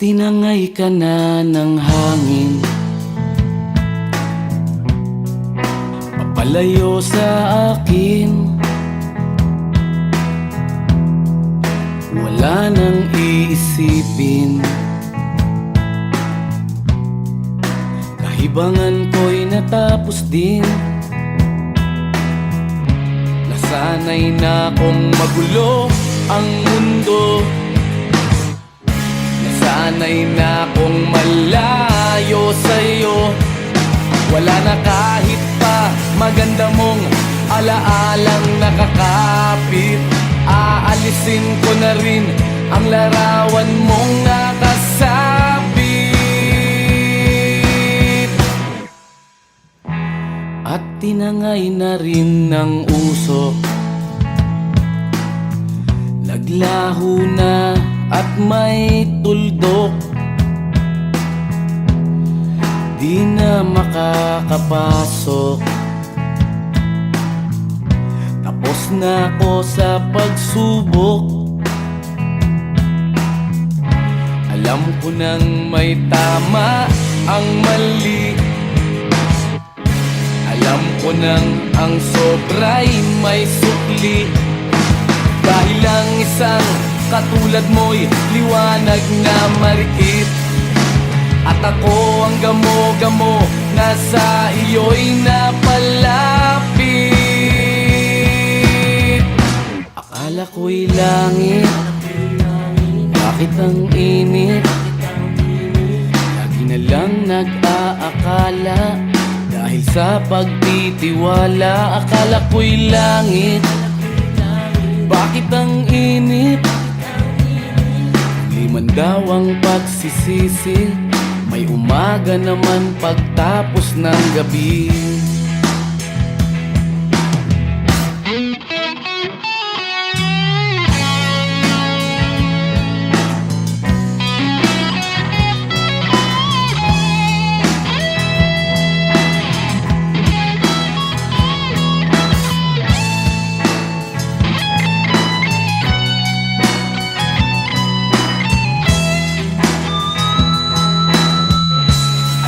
tinangay ka na ng hangin, papalayo sa akin. Wala nang iisipin, kahibangan ko'y natapos din. Nasanay na kong magulo ang mundo, nasanay na kong malayo sa'yo. Wala na kahit pa maganda mong alaalang nakakapit. Aalisin ko na rin ang larawan mong nakasabit. At tinangay na rin ng usok, naglaho na at may tuldok. Di na makakapasok, tapos na ako sa pagsubok. Alam ko nang may tama ang mali, alam ko nang ang sobra'y may sukli. Dahil ang isang katulad mo'y liwanag na marikit, at ako ang gamo-gamo na sa iyo'y napalapit. Akala ko'y langit, bakit ang init? Lagi na lang nag-aakala, dahil sa pagtitiwala. Akala ko'y langit, bakit ang init? Di man daw ang pagsisisi, may umaga naman pagtapos ng gabi.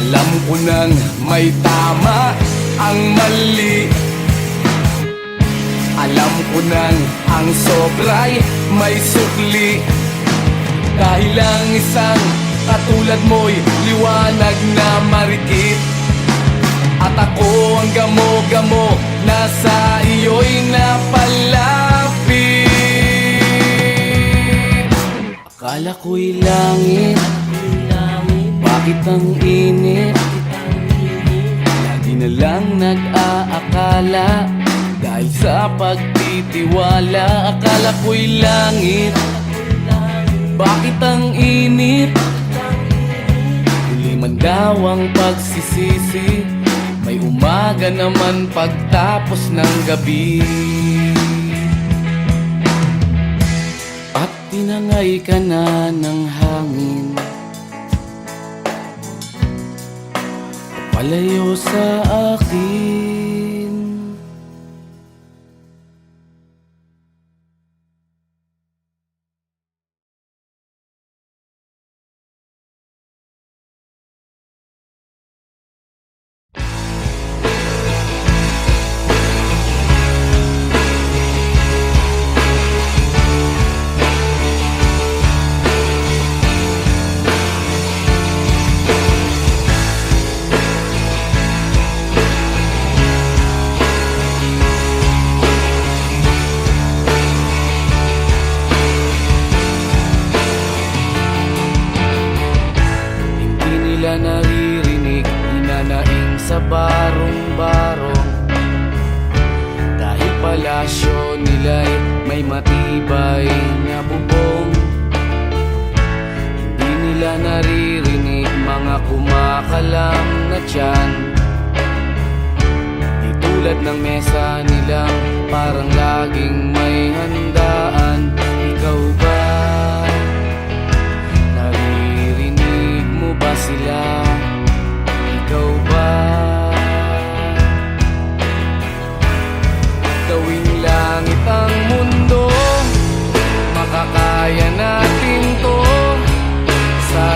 Alam ko nang may tama ang mali, alam ko nang ang sobra'y may sukli. Dahil ang isang katulad mo'y liwanag na marikit, at ako ang gamo-gamo na sa iyo'y napalapit. Akala ko'y langit, bakit ang init? Lagi na lang nag-aakala, dahil sa pagtitiwala. Akala ko'y langit, bakit ang init? Huli man daw ang pagsisisi, may umaga naman pagtapos ng gabi. At tinangay ka na ng hangin, palayo sa akin. Naririnig, hinanaing sa barong-barong, dahil palasyo nila'y may matibay na bubong. Hindi nila naririnig mga kumakalam na tiyan, di tulad ng mesa nilang parang laging may handaan. Ikaw ba? Naririnig mo ba sila? Ikaw ba? Gawing langit ang mundo, makakaya natin to sa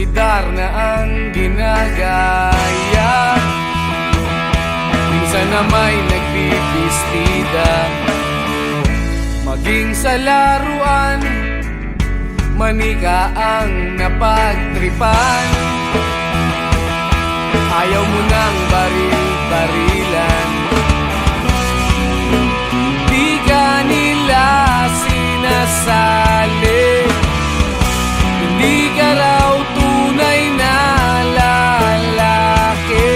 solidar na ang ginagaya. Minsan na may nagbibistida, maging sa laruan, manika ang napagtripan. Ayaw mo nang baril-barilan, di ka nila sinasali. Hindi ka raw tunay na lalaki.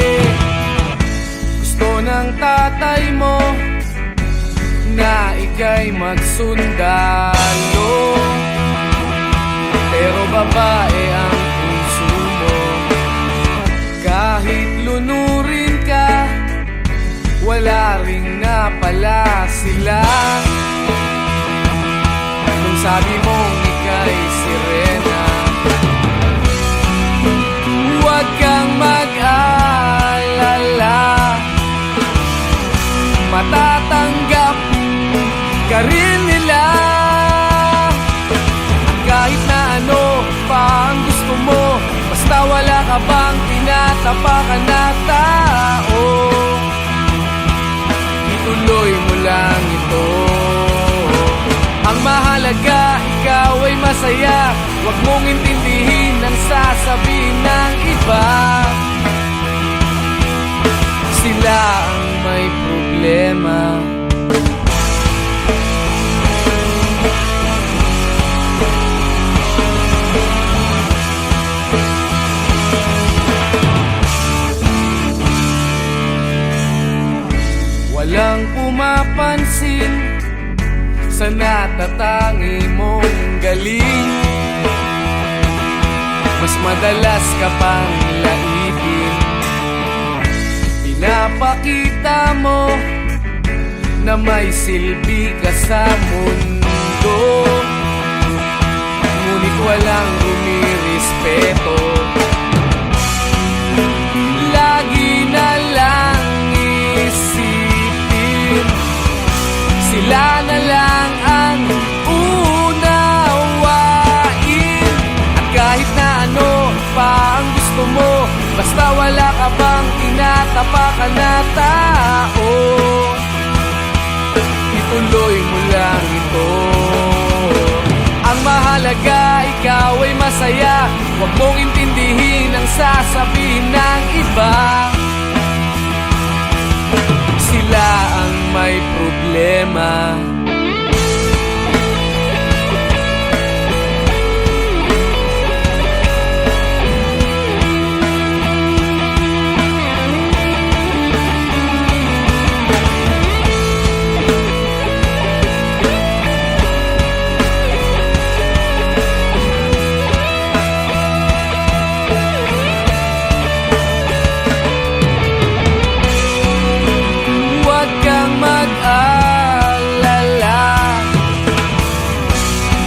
Gusto ng tatay mo na ika'y magsundalo, pero babae ang puso mo. Kahit lunurin ka, wala ring napala sila. Nung sabi mong ika'y sirena, huwag kang mag-alala, matatanggap ka rin nila. At kahit na ano pa ang gusto mo, basta wala ka bang tinatapakan na tao, ituloy mo lang ito. Ang mahalaga, ikaw ay masaya. Huwag mong intindihin ang sasabihin ng iba. Sila ang may problema. Walang pumapansin sa natatangi mong galing. Mas madalas ka pang laipin, pinapakita mo na may silbi ka sa mundo. Ngunit walang rumirespeto, lagi na lang isipin sila na lang ang unawain. At kahit na ano pa ang gusto mo, basta wala ka bang tinatapakan na tao, ituloy mo lang ito. Ang mahalaga, ikaw ay masaya. Huwag mong intindihin ang sasabihin ng iba. Sila ang may problema.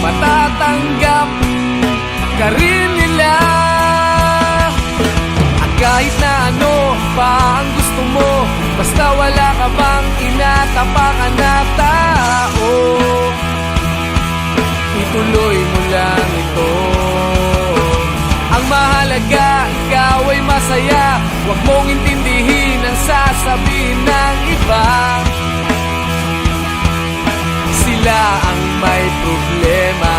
Matatanggap ka rin nila. At kahit na ano pa ang gusto mo, basta wala ka bang tinatapakan na tao, ituloy mo lang ito. Ang mahalaga, ikaw ay masaya. Huwag mong intindihin ang sasabihin ng iba. Sila ang may problema.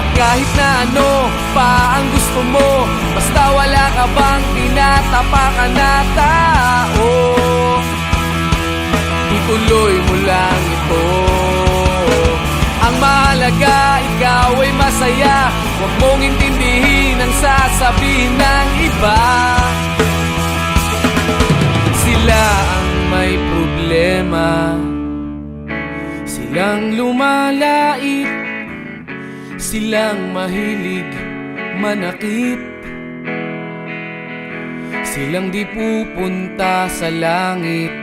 At kahit na ano pa ang gusto mo, basta wala ka bang tinatapakan na tao, ituloy mo lang ito. Ang mahalaga, ikaw ay masaya. Huwag mong intindihin ang sasabihin ng iba. Sila ang may problema. Silang lumalait, silang mahilig manakit, silang di pupunta sa langit,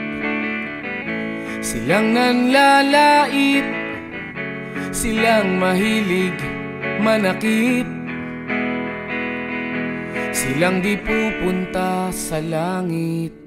silang nanlalait, silang mahilig manakit, silang di pupunta sa langit.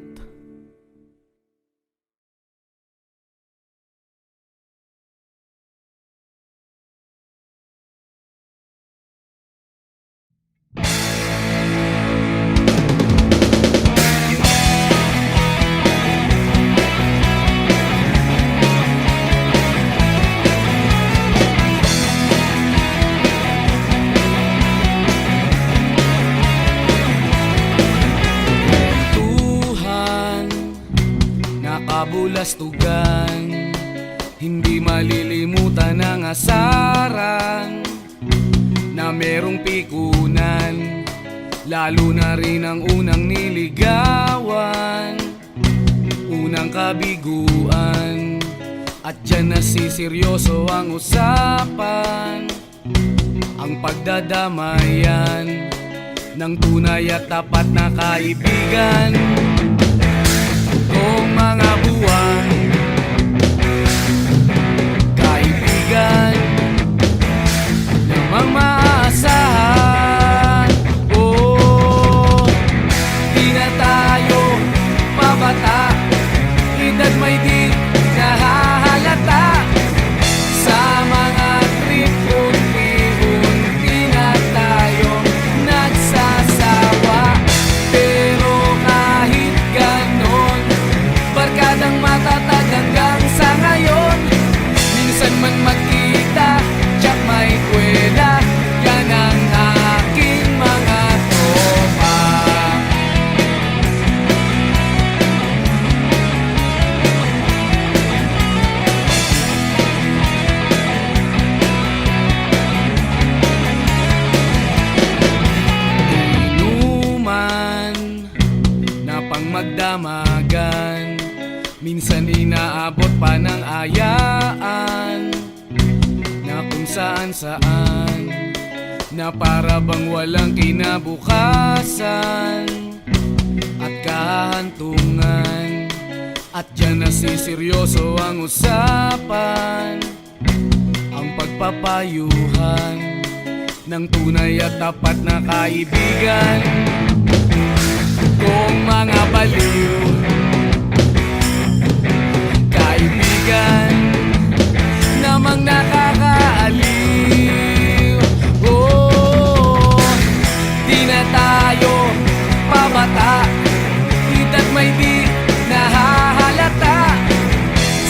kabulastugan. Hindi malilimutan ang asaran na merong pikunan, lalo na rin ang unang niligawan, unang kabiguan. At dyan nasiseryoso ang usapan, ang pagdadamayan ng tunay at tapat na kaibigan. Toong mga buwan, kaibigan namang maaasahan. Oh, di na tayo pabata, edad may di nahahalata. Sa mga trip unti-unti na tayong nagsasawa. Pero kahit ganon, barkadang matatag hanggang sa ngayon. Minsan man magkita, tsak may kwela, yan ang aking mga tropa. Inuman na pang magdamagan, minsan inaabot pa ng ayaan na kung saan-saan, na para bang walang kinabukasan at kahantungan. At dyan nasiseryoso ang usapan, ang pagpapayuhan ng tunay at tapat na kaibigan. Kung mga baliw, kaibigan namang nakakaaliw. Oh, di na tayo pabata, edad may di nahahalata.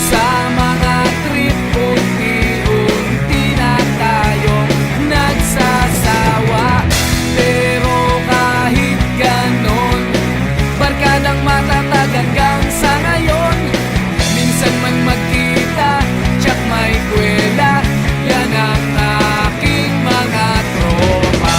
Sa mga trip unti-unti na tayong nagsasawa. Pero kahit ganon, barkadang matatag hanggang sa ngayon. Minsan man magkita, tsak may kwela, yan ang aking mga tropa.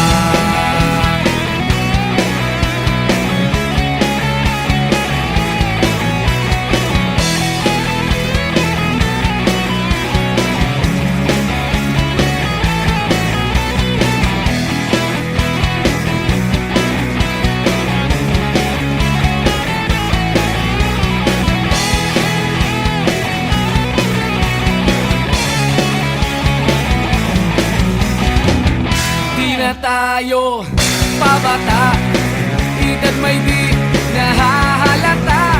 Tayo pabata, edad may di nahahalata.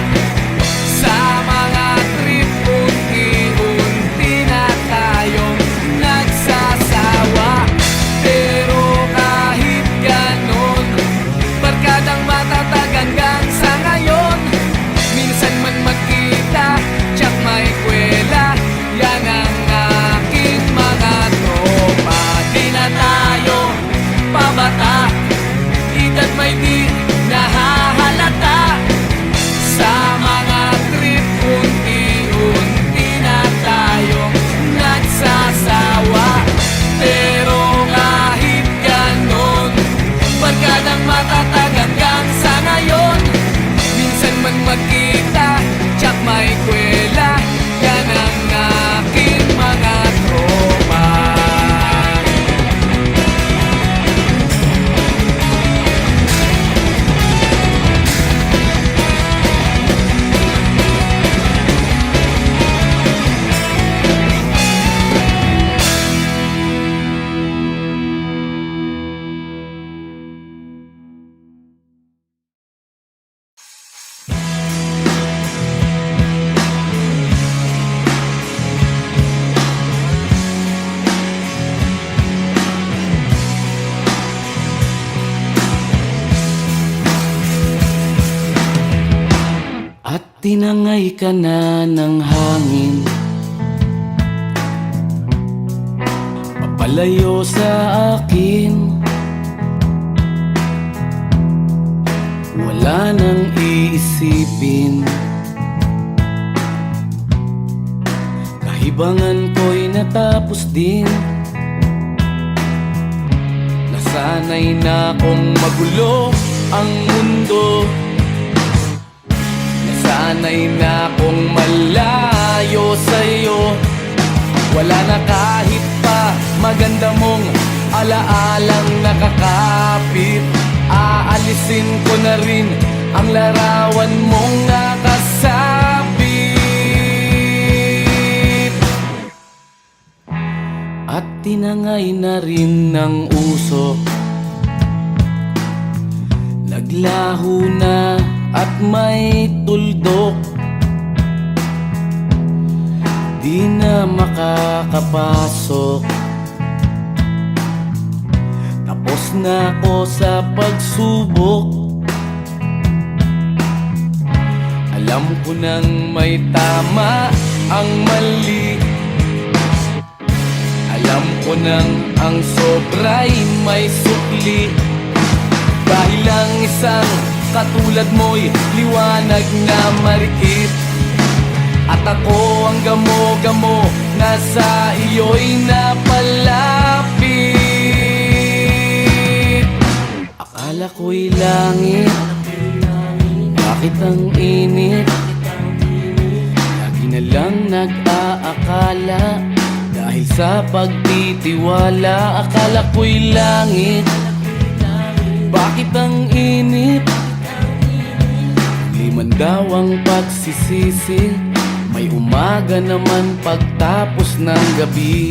Sa mga trip unti-unti na tayong nagsasawa. Pero kahit ganon, barkadang matatag hanggang sa ngayon. Minsan man magkita, tsak may kwela, yan ang aking mga tropa. Di na tayo pabata, edad may di nahahalata. Sa mga trip unti-unti na tayong nagsasawa. Pero kahit ganon, barkadang matatag hanggang sa ngayon. Minsan man magkita, tsak may kwela, yan ang aking mga tropa. Tinangay ka na ng hangin, papalayo sa akin. Wala nang iisipin, libangan ko'y natapos din. Nasanay na kong magulo ang mundo. Nasanay na kong malayo sa'yo. Wala na kahit pa maganda mong alaalang nakakapit. Aalisin ko na rin ang larawan mong nakasabit. At tinangay na rin ng usok. Naglaho na at may tuldok. Di na makakapasok. Tapos na ako sa pagsubok. Alam ko nang may tama ang mali. Alam ko nang ang sobra'y may sukli. Dahil lang isang katulad mo'y liwanag na marikit. At ako ang gamo-gamo na sa iyo'y napalapit. Akala ko'y langit, bakit ang init? Lagi na lang nag-aakala, dahil sa pagtitiwala. Akala ko'y langit, bakit ang init? Di man daw ang pagsisisi, may umaga naman pagtapos ng gabi.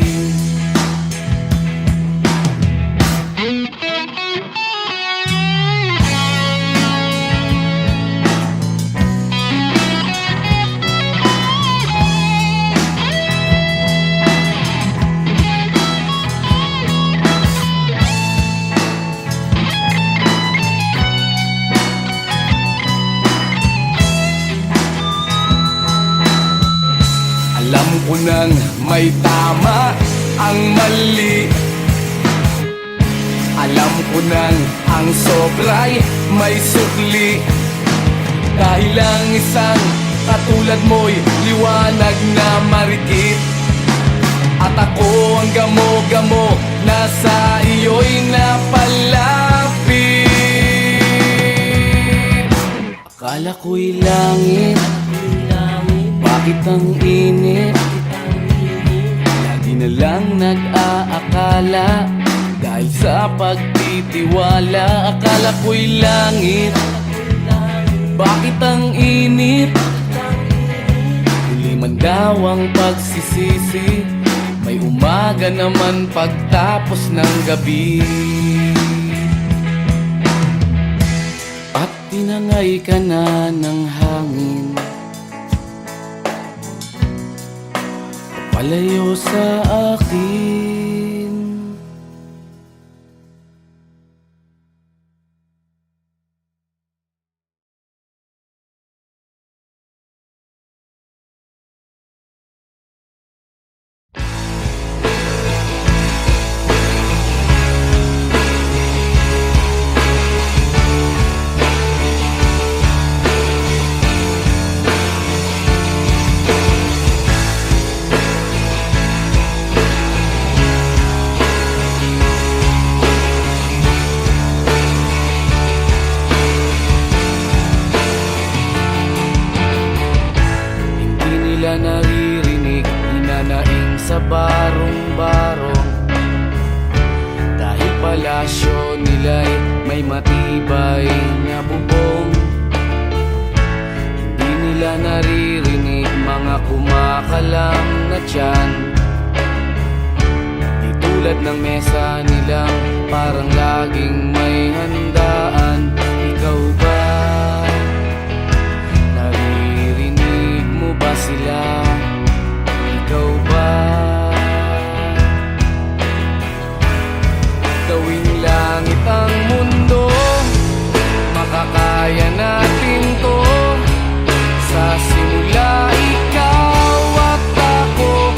Alam ko nang may tama ang mali. Alam ko nang ang sobra'y may sukli. Dahil lang isang katulad mo'y liwanag na marikit. At ako ang gamo-gamo na sa iyo'y napalapit. Akala ko'y langit, bakit ang init? Lagi na lang nag-aakala, dahil sa pagtitiwala. Akala ko'y langit, bakit ang init? Huli man daw ang pagsisisi, may umaga naman pagtapos ng gabi. At tinangay ka na ng hangin, palayo sa akin. Naririnig, hinanaing sa barong-barong. Dahil palasyo nila'y may matibay na bubong. Hindi nila naririnig mga kumakalam na tiyan. Di tulad ng mesa nilang parang laging may handaan. Ikaw ba? Ba sila? Ikaw ba? Gawing langit ang mundo, makakaya natin to. Sa simula ikaw at ako,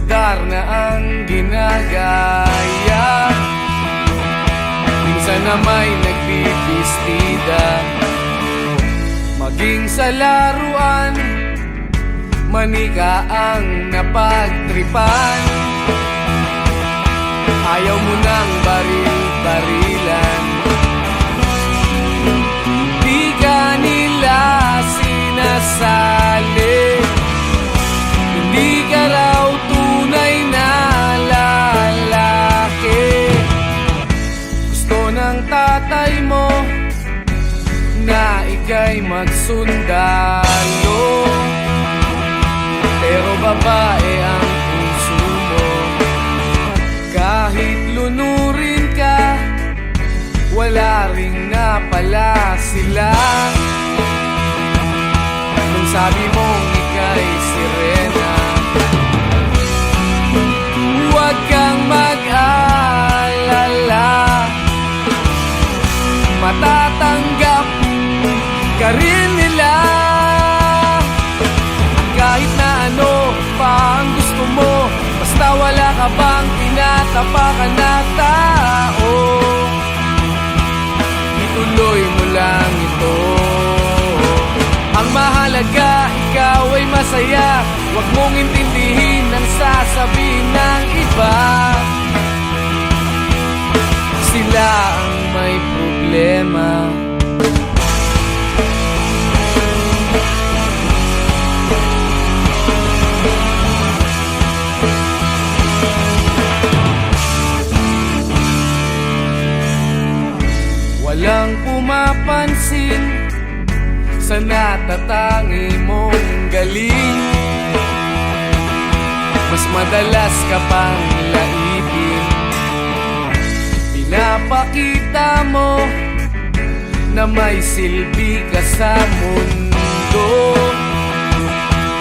Pulgar na ang ginagaya, minsan na may nagbibistida. Maging sa laruan, manika ang napagtripan. Ayaw mo nang baril-barilan, di ka nila sinasali. Hindi ka raw tunay na lalaki. Gusto ng tatay mo na ika'y magsundalo, pero babae ang puso mo. Kahit lunurin ka, wala ring napala sila. Nung sabi mong ika'y sirena, huwag kang mag-alala, matatanggap ka rin nila. Kahit na ano pa ang gusto mo, basta wala ka bang tinatapakan na tao, ituloy mo lang ito. Ang mahalaga, ikaw ay masaya. Huwag mong intindihin ang sasabihin ng iba. Sila ang may problema. Walang pumapansin sa natatangi mong galing. Mas madalas ka pang laipin. Pinapakita mo na may silbi ka sa mundo,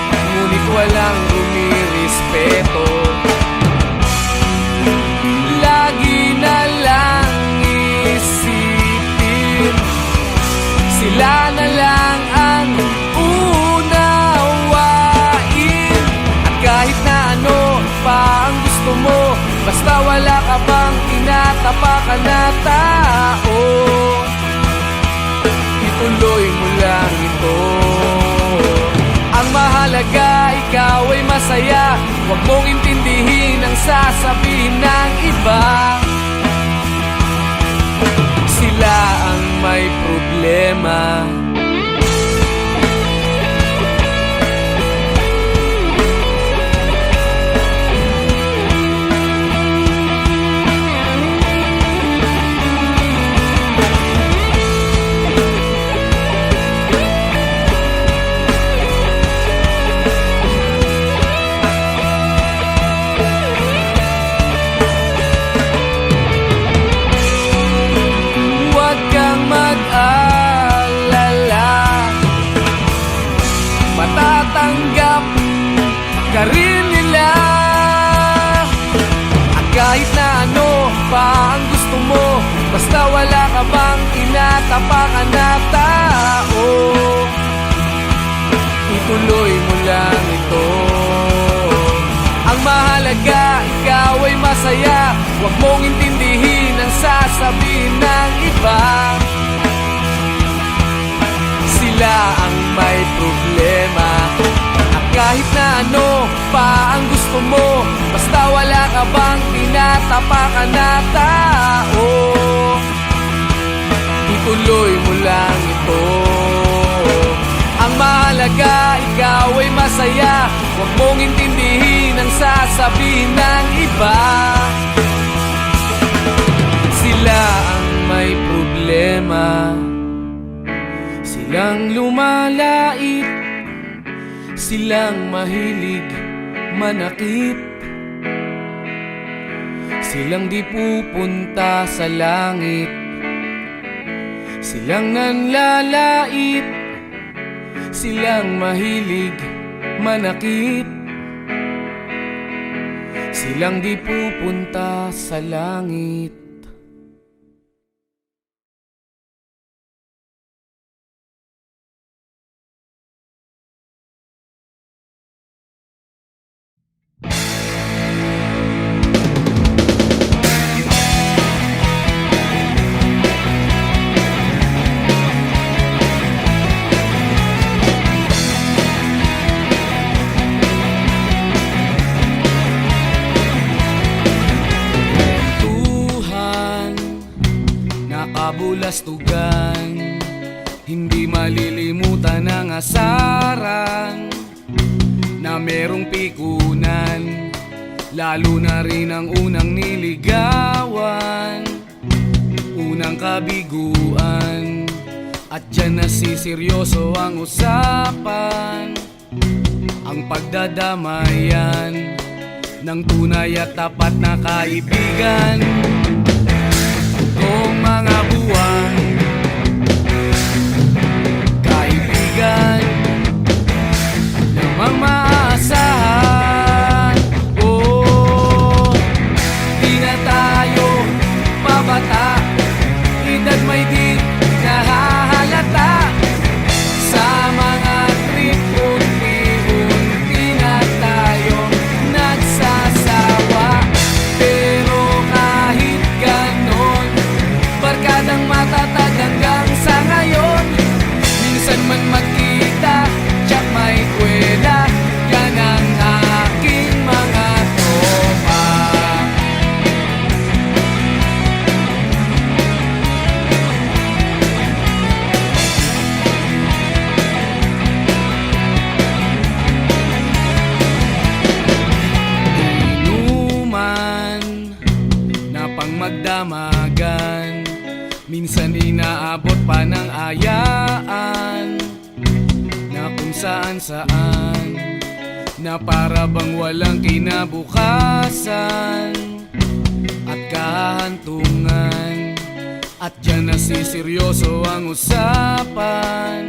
ngunit walang rumirespeto. Lagi na lang isipin, sila na lang ang unawain. At kahit na ano pa ang gusto mo, basta wala ka bang tinatapakan na tao, ituloy mo lang ito. Ang mahalaga, ikaw ay masaya. Huwag mong intindihin ang sasabihin ng iba. Sila ang may problema. Matatanggap ka rin nila. At kahit na ano pa ang gusto mo, basta wala ka bang tinatapakan na tao, ituloy mo lang ito. Ang mahalaga, ikaw ay masaya. Huwag mong intindihin ang sasabihin ng iba. Sila ang may problema. At kahit na ano pa ang gusto mo, basta wala ka bang tinatapakan na tao, ituloy mo lang ito. Ang mahalaga, ikaw ay masaya. Huwag mong intindihin ang sasabihin ng iba. Sila ang may problema. Silang lumalait, silang mahilig manakit, silang di pupunta sa langit, silang nanlalait, silang mahilig manakit, silang di pupunta sa langit. nakabulastugan. Hindi malilimutan ang asaran na merong pikunan, lalo na rin ang unang niligawan, unang kabiguan. At dyan nasiseryoso ang usapan, ang pagdadamayan ng tunay at tapat na kaibigan. Kung mga buwan, kaibigan namang maaasahan. Oh, di na tayo pabata, edad may di nahahalata. Sa mga trip, unti-unti na tayo nagsasawa. Pero kahit ganon, barkadang matatag hanggang sa ngayon. Minsan man magkita, tsak may kwela, yan ang aking mga tropa. Inuman na pang magdamagan, minsan inaabot pa ng ayaan, na kung saan-saan, na para bang walang kinabukasan at kahantungan. At dyan nasiseryoso ang usapan,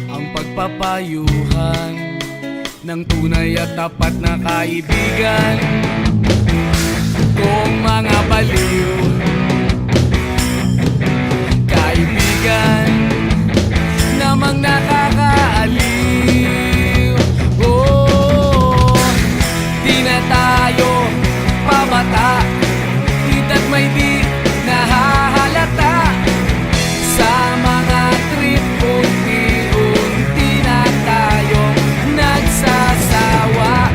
ang pagpapayuhan ng tunay at tapat na kaibigan. Kung mga baliw, kaibigan namang nakakaaliw. Oh, di na tayo pabata, edad may di nahahalata. Sa mga trip, unti-unti na tayo nagsasawa.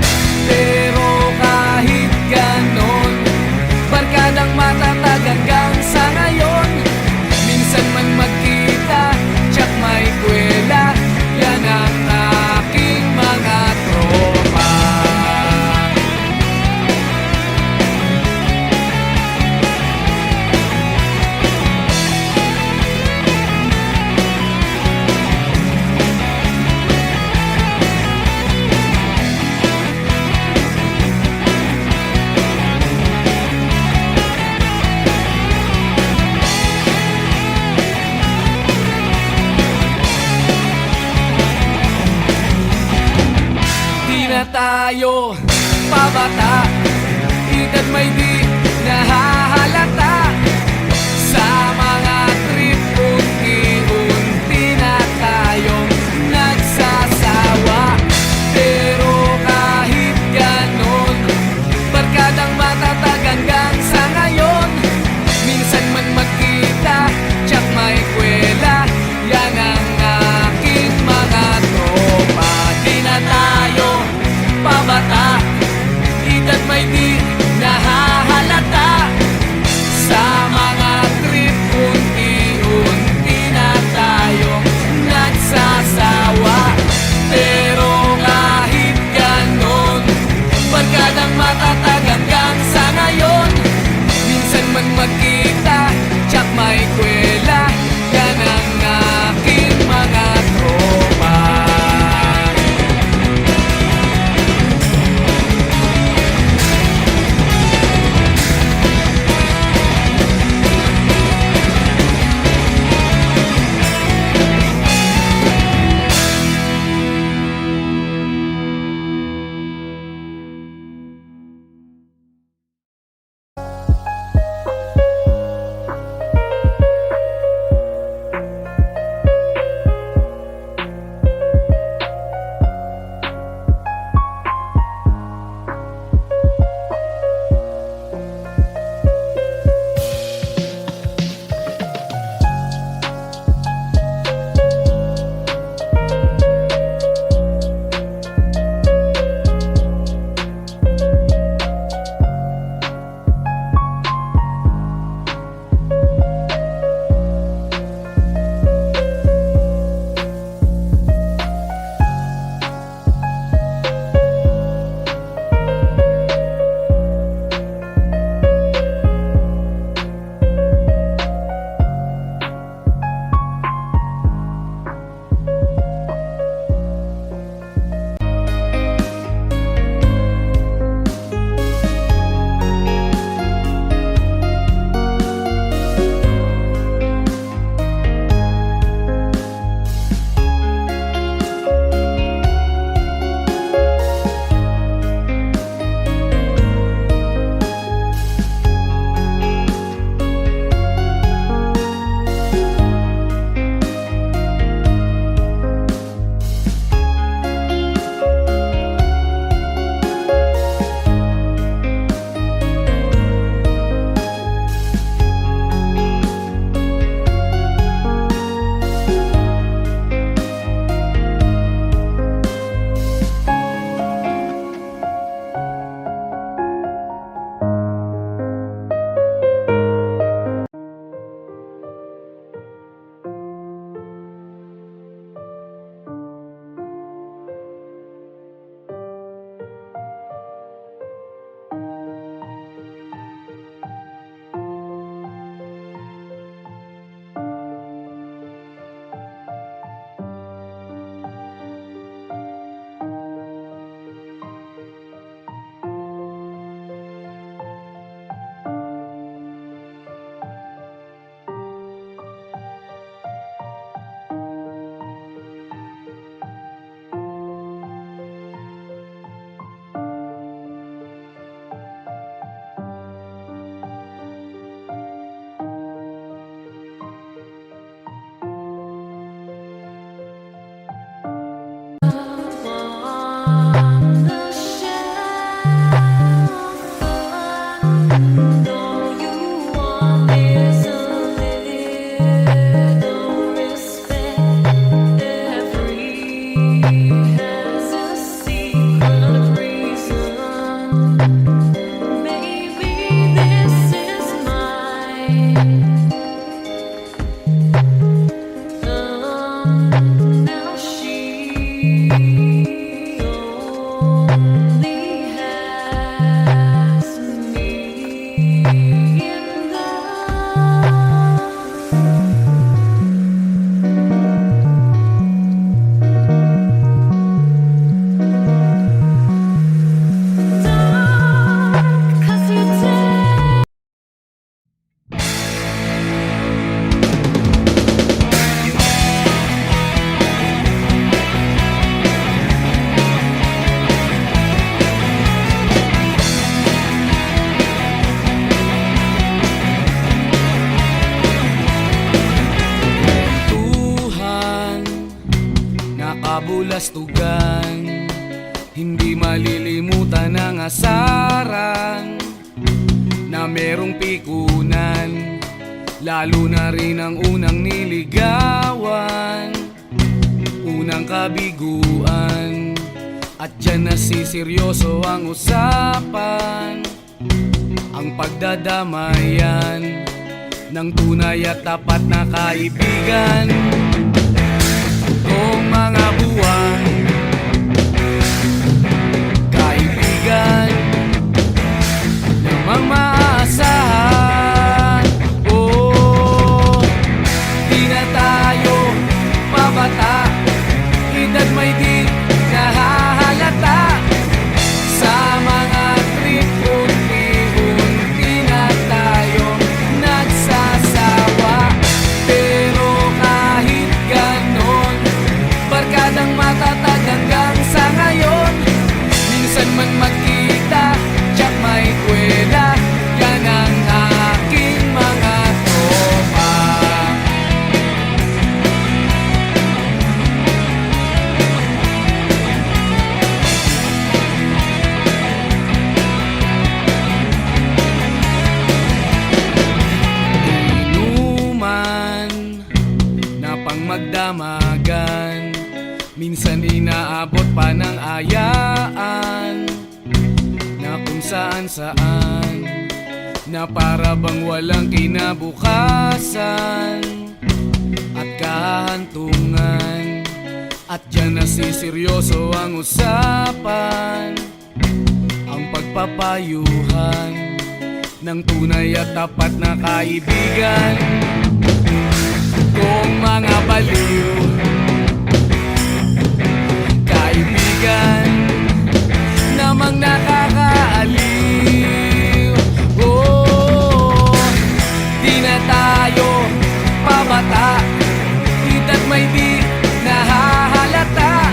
Pero kahit ganon, barkadang matatag hanggang sa ngayon. Minsan man magkita, tsak may kwela, yan ang aking mga tropa. Na tayo pabata, edad may di nahahalata. Sa mga trip, unti-unti na tayong nagsasawa. Pero kahit ganon, barkadang matatag hanggang sa ngayon. Minsan man magkita, tsak may kwela, yan ang aking mga tropa. Di na tayo pabata, edad may di nahahalata. Tuhan, nakabulastugan, hindi malilimutan ang asaran na merong pikunan, lalo na rin ang unang niligawan, unang kabiguan. At dyan nasiseryoso ang usapan, ang pagdadamayan ng tunay at tapat na kaibigan. Kung mga buwan, kaibigan namang maaasahan. Oh, di na tayo pabata, edad may di nahahalata. Sa mga trip, unti-unti na tayong nagsasawa. Pero kahit ganon, barkadang matatag hanggang sa ngayon. Minsan man magkita, tiyak may kwela, yan ang aking mga tropa. Inuman na pang magdamagan, minsan inaabot pa ng ayaan, na kung saan-saan, na para bang walang kinabukasan at kahantungan. At dyan nasiseryoso ang usapan, ang pagpapayuhan ng tunay at tapat na kaibigan. Kung mga baliw, kaibigan namang nakakaaliw. Oh, di na tayo pabata, edad may di nahahalata.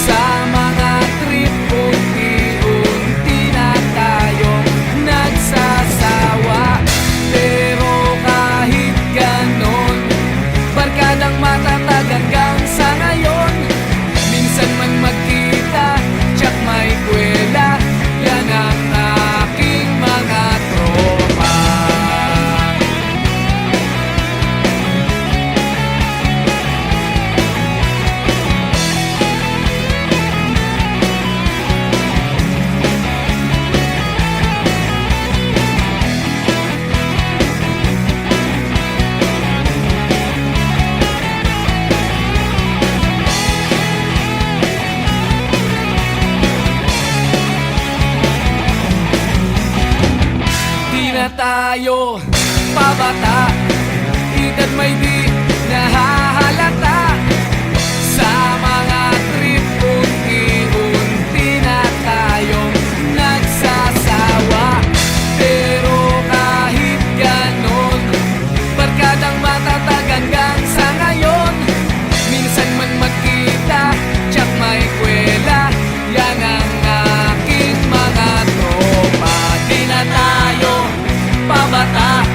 Sa mga trip, unti-unti na tayong nagsasawa. Pero kahit ganon, barkadang matatag hanggang sa ngayon. Minsan man magkita, tiyak may kwela, yan ang aking mga tropa. Tayo pabata, edad may di nahahalata. Sa mga trip, unti-unti na tayong nagsasawa. Pero kahit ganon, barkadang matatag hanggang sa ngayon. Minsan man magkita, tiyak may kwela, yan ang aking mga tropa. Di na tayo pabata,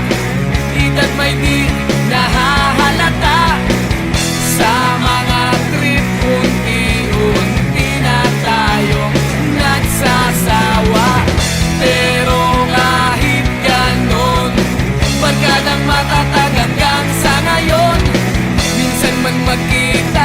edad may di nahahalata. Sa mga trip, unti-unti na tayong nagsasawa. Pero kahit ganon, barkadang matatag hanggang sa ngayon. Minsan man magkita,